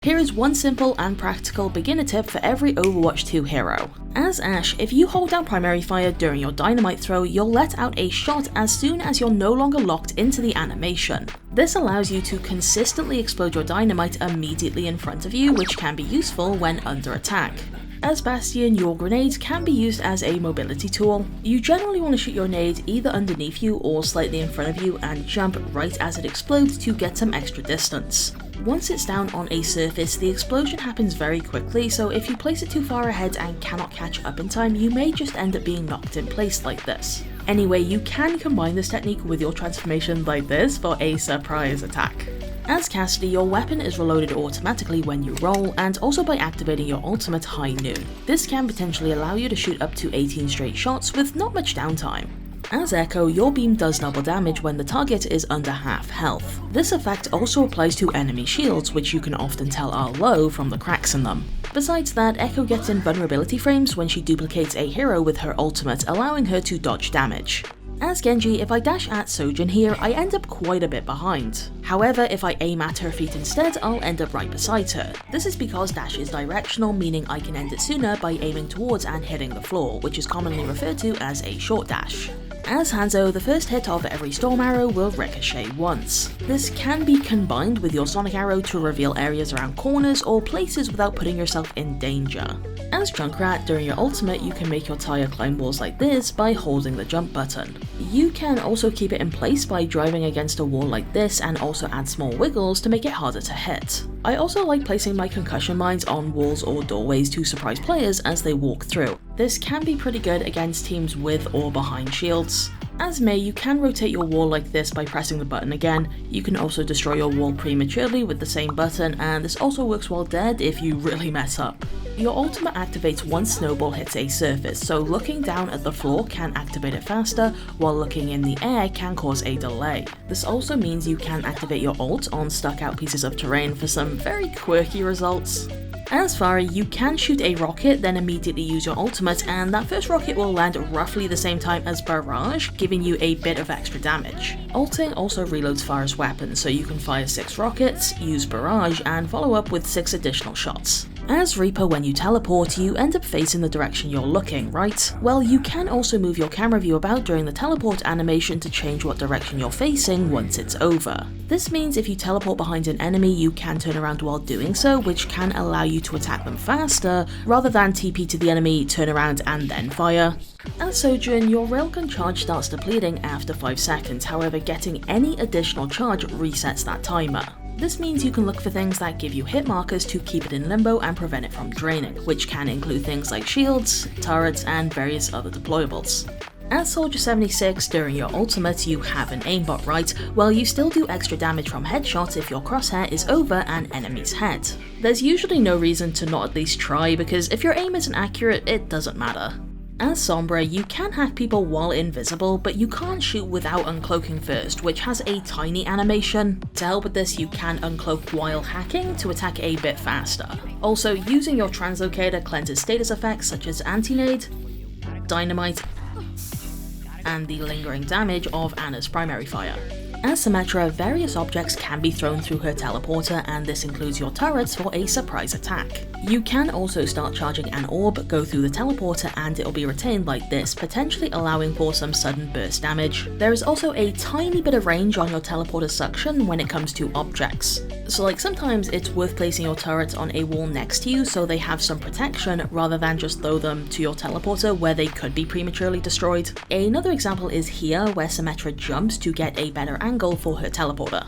Here is one simple and practical beginner tip for every Overwatch 2 hero. As Ashe, if you hold down primary fire during your dynamite throw, you'll let out a shot as soon as you're no longer locked into the animation. This allows you to consistently explode your dynamite immediately in front of you, which can be useful when under attack. As Bastion, your grenades can be used as a mobility tool. You generally want to shoot your nade either underneath you or slightly in front of you and jump right as it explodes to get some extra distance. Once it's down on a surface, the explosion happens very quickly, so if you place it too far ahead and cannot catch up in time, you may just end up being knocked in place like this. Anyway, you can combine this technique with your transformation like this for a surprise attack. As Cassidy, your weapon is reloaded automatically when you roll, and also by activating your ultimate High Noon. This can potentially allow you to shoot up to 18 straight shots with not much downtime. As Echo, your beam does double damage when the target is under half health. This effect also applies to enemy shields, which you can often tell are low from the cracks in them. Besides that, Echo gets invulnerability frames when she duplicates a hero with her ultimate, allowing her to dodge damage. As Genji, if I dash at Sojourn here, I end up quite a bit behind. However, if I aim at her feet instead, I'll end up right beside her. This is because dash is directional, meaning I can end it sooner by aiming towards and hitting the floor, which is commonly referred to as a short dash. As Hanzo, the first hit of every storm arrow will ricochet once. This can be combined with your sonic arrow to reveal areas around corners or places without putting yourself in danger. As Junkrat, during your ultimate, you can make your tire climb walls like this by holding the jump button. You can also keep it in place by driving against a wall like this and also add small wiggles to make it harder to hit. I also like placing my concussion mines on walls or doorways to surprise players as they walk through. This can be pretty good against teams with or behind shields. As Mei, you can rotate your wall like this by pressing the button again. You can also destroy your wall prematurely with the same button, and this also works while dead if you really mess up. Your ultimate activates once snowball hits a surface, so looking down at the floor can activate it faster, while looking in the air can cause a delay. This also means you can activate your ult on stuck out pieces of terrain for some very quirky results. As Pharah, you can shoot a rocket, then immediately use your ultimate, and that first rocket will land roughly the same time as Barrage, giving you a bit of extra damage. Ulting also reloads Pharah's weapon, so you can fire 6 rockets, use Barrage, and follow up with 6 additional shots. As Reaper, when you teleport, you end up facing the direction you're looking, right? Well, you can also move your camera view about during the teleport animation to change what direction you're facing once it's over. This means if you teleport behind an enemy, you can turn around while doing so, which can allow you to attack them faster, rather than TP to the enemy, turn around and then fire. As Sojourn, your railgun charge starts depleting after 5 seconds, however getting any additional charge resets that timer. This means you can look for things that give you hit markers to keep it in limbo and prevent it from draining, which can include things like shields, turrets, and various other deployables. As Soldier 76, during your ultimate you have an aimbot, right? Well, you still do extra damage from headshots if your crosshair is over an enemy's head. There's usually no reason to not at least try, because if your aim isn't accurate, it doesn't matter. As Sombra, you can hack people while invisible, but you can't shoot without uncloaking first, which has a tiny animation. To help with this, you can uncloak while hacking to attack a bit faster. Also, using your translocator cleanses status effects such as anti-nade, dynamite, and the lingering damage of Ana's primary fire. As Symmetra, various objects can be thrown through her teleporter, and this includes your turrets for a surprise attack. You can also start charging an orb, go through the teleporter, and it'll be retained like this, potentially allowing for some sudden burst damage. There is also a tiny bit of range on your teleporter suction when it comes to objects. So like sometimes it's worth placing your turrets on a wall next to you so they have some protection rather than just throw them to your teleporter where they could be prematurely destroyed. Another example is here where Symmetra jumps to get a better angle for her teleporter.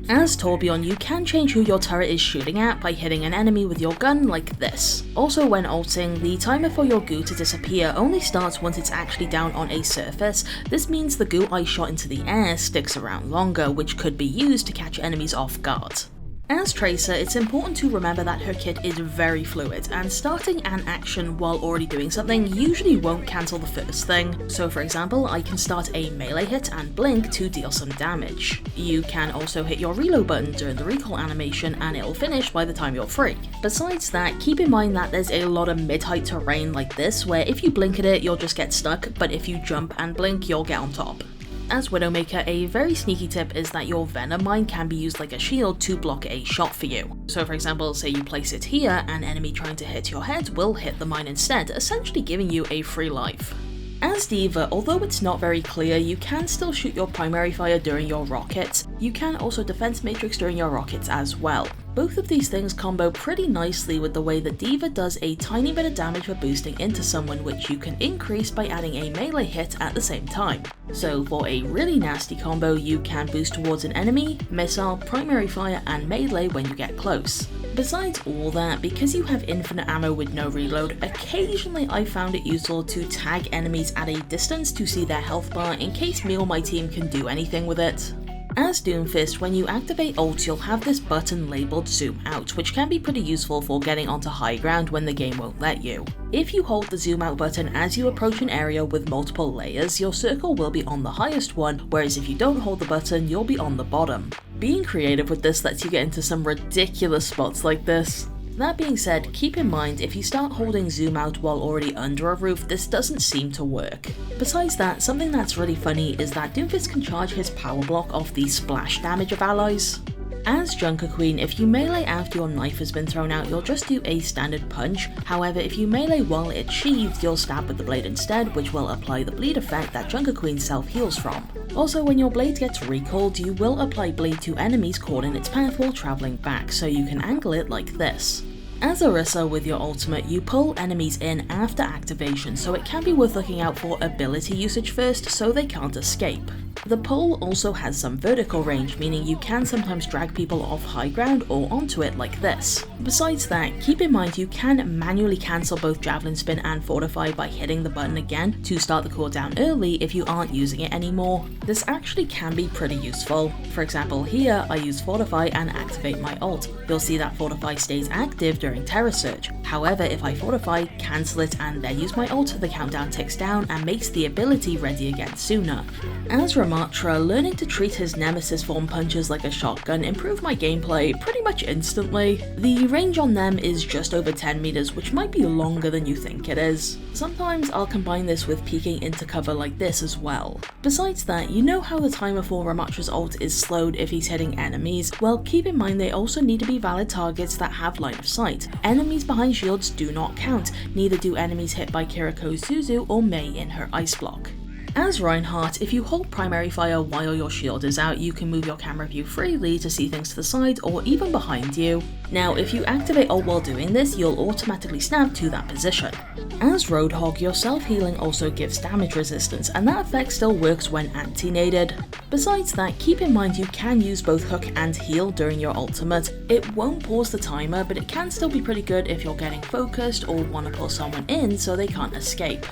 As Torbjorn, you can change who your turret is shooting at by hitting an enemy with your gun like this. Also, when ulting, the timer for your goo to disappear only starts once it's actually down on a surface. This means the goo I shot into the air sticks around longer, which could be used to catch enemies off guard. As Tracer, it's important to remember that her kit is very fluid, and starting an action while already doing something usually won't cancel the first thing. So for example, I can start a melee hit and blink to deal some damage. You can also hit your reload button during the recall animation and it'll finish by the time you're free. Besides that, keep in mind that there's a lot of mid-height terrain like this where if you blink at it, you'll just get stuck, but if you jump and blink, you'll get on top. As Widowmaker, a very sneaky tip is that your Venom Mine can be used like a shield to block a shot for you. So for example, say you place it here, an enemy trying to hit your head will hit the mine instead, essentially giving you a free life. As D.Va, although it's not very clear, you can still shoot your primary fire during your rockets. You can also defense matrix during your rockets as well. Both of these things combo pretty nicely with the way that D.Va does a tiny bit of damage for boosting into someone, which you can increase by adding a melee hit at the same time. So for a really nasty combo, you can boost towards an enemy, missile, primary fire, and melee when you get close. Besides all that, because you have infinite ammo with no reload, occasionally I found it useful to tag enemies at a distance to see their health bar in case me or my team can do anything with it. As Doomfist, when you activate ult, you'll have this button labelled zoom out, which can be pretty useful for getting onto high ground when the game won't let you. If you hold the zoom out button as you approach an area with multiple layers, your circle will be on the highest one, whereas if you don't hold the button, you'll be on the bottom. Being creative with this lets you get into some ridiculous spots like this. That being said, keep in mind if you start holding zoom out while already under a roof, this doesn't seem to work. Besides that, something that's really funny is that Doomfist can charge his power block off the splash damage of allies. As Junker Queen, if you melee after your knife has been thrown out, you'll just do a standard punch. However, if you melee while it's sheathed, you'll stab with the blade instead, which will apply the bleed effect that Junker Queen self-heals from. Also, when your blade gets recalled, you will apply bleed to enemies caught in its path while travelling back, so you can angle it like this. As Orisa with your ultimate, you pull enemies in after activation, so it can be worth looking out for ability usage first so they can't escape. The pull also has some vertical range, meaning you can sometimes drag people off high ground or onto it like this. Besides that, keep in mind you can manually cancel both Javelin Spin and Fortify by hitting the button again to start the cooldown early if you aren't using it anymore. This actually can be pretty useful. For example, here I use Fortify and activate my ult. You'll see that Fortify stays active during Terror Surge. However, if I Fortify, cancel it and then use my ult, the countdown ticks down and makes the ability ready again sooner. As Ramattra, learning to treat his nemesis form punches like a shotgun improved my gameplay pretty much instantly. The range on them is just over 10 meters, which might be longer than you think it is. Sometimes I'll combine this with peeking into cover like this as well. Besides that, you know how the timer for Ramattra's ult is slowed if he's hitting enemies? Well, keep in mind they also need to be valid targets that have line of sight. Enemies behind shields do not count, neither do enemies hit by Kiriko's Zuzu or Mei in her ice block. As Reinhardt, if you hold primary fire while your shield is out, you can move your camera view freely to see things to the side or even behind you. Now, if you activate ult while doing this, you'll automatically snap to that position. As Roadhog, your self-healing also gives damage resistance, and that effect still works when anti-naded. Besides that, keep in mind you can use both hook and heal during your ultimate. It won't pause the timer, but it can still be pretty good if you're getting focused or want to pull someone in so they can't escape.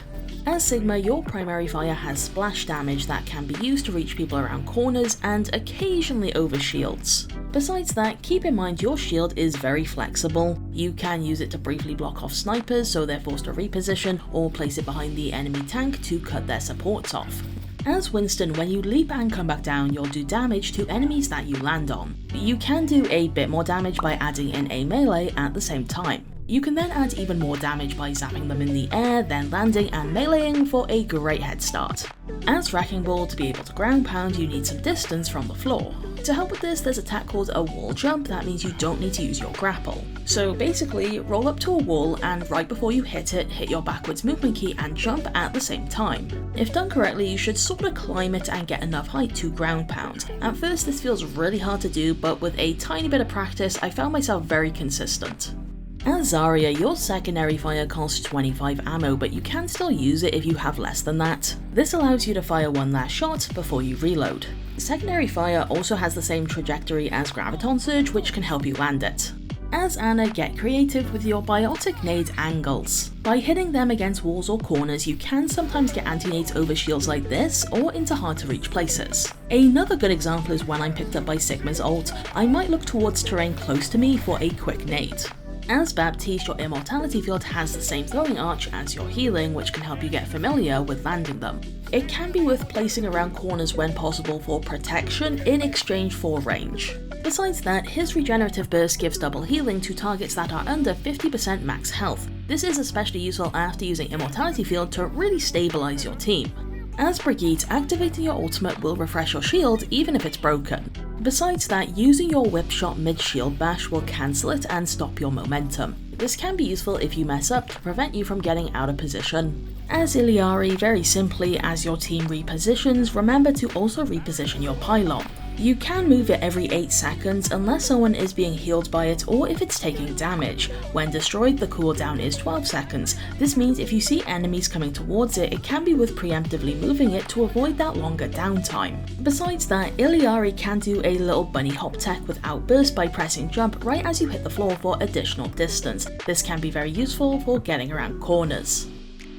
As Sigma, your primary fire has splash damage that can be used to reach people around corners and occasionally over shields. Besides that, keep in mind your shield is very flexible. You can use it to briefly block off snipers so they're forced to reposition, or place it behind the enemy tank to cut their supports off. As Winston, when you leap and come back down, you'll do damage to enemies that you land on. You can do a bit more damage by adding in a melee at the same time. You can then add even more damage by zapping them in the air, then landing and meleeing for a great head start. As Wrecking Ball, to be able to ground pound, you need some distance from the floor. To help with this, there's a tech called a wall jump that means you don't need to use your grapple. So basically, roll up to a wall and right before you hit it, hit your backwards movement key and jump at the same time. If done correctly, you should sort of climb it and get enough height to ground pound. At first this feels really hard to do, but with a tiny bit of practice, I found myself very consistent. As Zarya, your secondary fire costs 25 ammo, but you can still use it if you have less than that. This allows you to fire one last shot before you reload. Secondary fire also has the same trajectory as Graviton Surge, which can help you land it. As Anna, get creative with your biotic nade angles. By hitting them against walls or corners, you can sometimes get anti-nades over shields like this, or into hard to reach places. Another good example is when I'm picked up by Sigma's ult, I might look towards terrain close to me for a quick nade. As Baptiste, your immortality field has the same throwing arch as your healing, which can help you get familiar with landing them. It can be worth placing around corners when possible for protection in exchange for range. Besides that, his regenerative burst gives double healing to targets that are under 50% max health. This is especially useful after using immortality field to really stabilize your team. As Brigitte, activating your ultimate will refresh your shield even if it's broken. Besides that, using your whip shot mid-shield bash will cancel it and stop your momentum. This can be useful if you mess up to prevent you from getting out of position. As Illari, very simply, as your team repositions, remember to also reposition your pylon. You can move it every 8 seconds unless someone is being healed by it or if it's taking damage. When destroyed, the cooldown is 12 seconds. This means if you see enemies coming towards it, it can be worth preemptively moving it to avoid that longer downtime. Besides that, Illari can do a little bunny hop tech with outburst by pressing jump right as you hit the floor for additional distance. This can be very useful for getting around corners.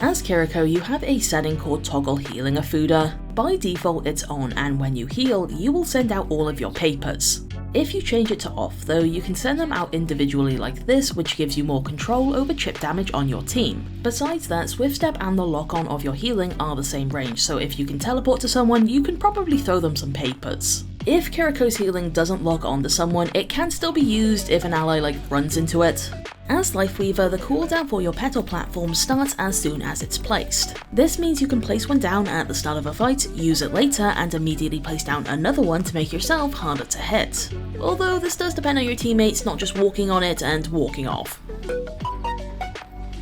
As Kiriko, you have a setting called Toggle Healing a Fooder. By default it's on, and when you heal, you will send out all of your papers. If you change it to off though, you can send them out individually like this, which gives you more control over chip damage on your team. Besides that, Swift Step and the lock-on of your healing are the same range, so if you can teleport to someone, you can probably throw them some papers. If Kiriko's healing doesn't lock on to someone, it can still be used if an ally runs into it. As Lifeweaver, the cooldown for your petal platform starts as soon as it's placed. This means you can place one down at the start of a fight, use it later, and immediately place down another one to make yourself harder to hit. Although this does depend on your teammates not just walking on it and walking off.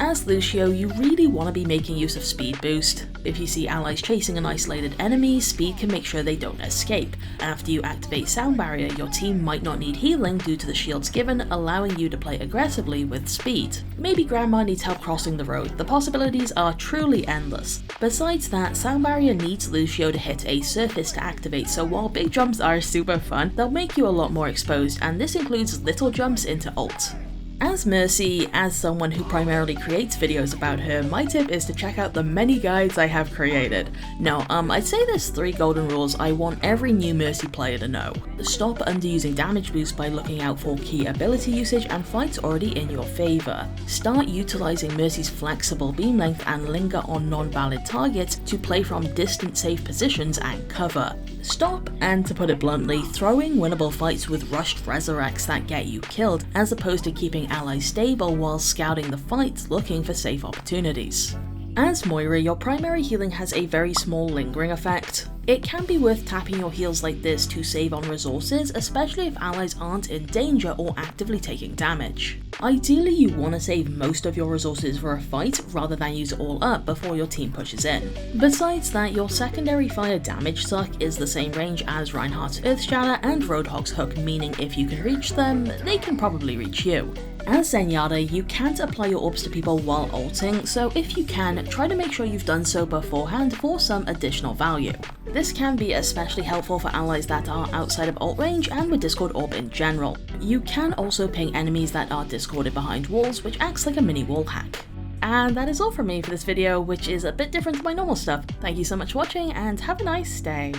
As Lucio, you really want to be making use of speed boost. If you see allies chasing an isolated enemy, speed can make sure they don't escape. After you activate Sound Barrier, your team might not need healing due to the shields given, allowing you to play aggressively with speed. Maybe Grandma needs help crossing the road, the possibilities are truly endless. Besides that, Sound Barrier needs Lucio to hit a surface to activate, so while big jumps are super fun, they'll make you a lot more exposed, and this includes little jumps into ult. As Mercy, as someone who primarily creates videos about her, my tip is to check out the many guides I have created. Now, I'd say there's 3 golden rules I want every new Mercy player to know. Stop underusing damage boost by looking out for key ability usage and fights already in your favour. Start utilising Mercy's flexible beam length and linger on non-valid targets to play from distant safe positions and cover. Stop, and to put it bluntly, throwing winnable fights with rushed resurrects that get you killed, as opposed to keeping allies stable while scouting the fight looking for safe opportunities. As Moira, your primary healing has a very small lingering effect. It can be worth tapping your heals like this to save on resources, especially if allies aren't in danger or actively taking damage. Ideally, you want to save most of your resources for a fight rather than use it all up before your team pushes in. Besides that, your secondary fire damage suck is the same range as Reinhardt's Earthshatter and Roadhog's Hook, meaning if you can reach them, they can probably reach you. As Zenyatta, you can't apply your orbs to people while ulting, so if you can, try to make sure you've done so beforehand for some additional value. This can be especially helpful for allies that are outside of ult range and with Discord Orb in general. You can also ping enemies that are discorded behind walls, which acts like a mini wall hack. And that is all from me for this video, which is a bit different to my normal stuff. Thank you so much for watching and have a nice day.